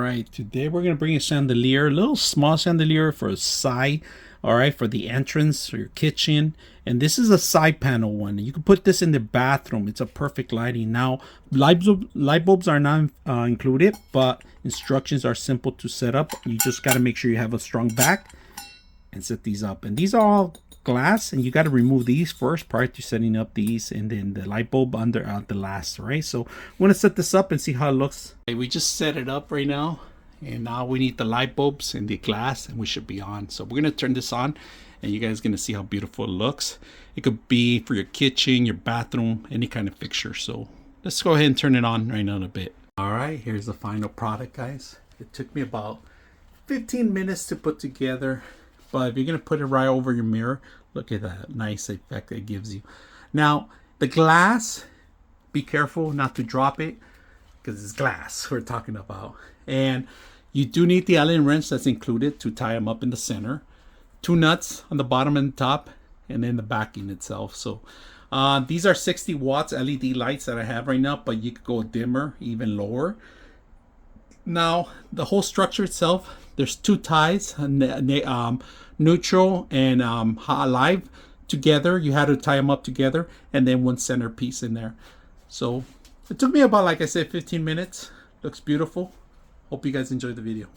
right, today we're going to bring a chandelier, a little small chandelier for a side, all right, for the entrance or your kitchen. And this is a side panel one. You can put this in the bathroom. It's a perfect lighting. Now, light bulbs are not included, but instructions are simple to set up. You just got to make sure you have a strong back and set these up. And these are all glass, and you got to remove these first prior to setting up these, and then the light bulb under the last, right? So we're going to set this up and see how it looks. Okay, we just set it up right now, and now we need the light bulbs and the glass, and we should be on. So we're going to turn this on, and you guys are going to see how beautiful it looks. It could be for your kitchen, your bathroom, any kind of fixture. So let's go ahead and turn it on right now in a bit. All right, here's the final product, guys. It took me about 15 minutes to put together, but if you're going to put it right over your mirror, look at that nice effect it gives you. Now, the glass, be careful not to drop it because it's glass we're talking about. And you do need the Allen wrench that's included to tie them up in the center. 2 nuts on the bottom and the top, and then the backing itself. So these are 60 watts LED lights that I have right now, but you could go dimmer, even lower. Now, the whole structure itself, there's 2 ties, neutral and live together. You had to tie them up together, and then 1 center piece in there. So it took me about, like I said, 15 minutes. Looks beautiful. Hope you guys enjoyed the video.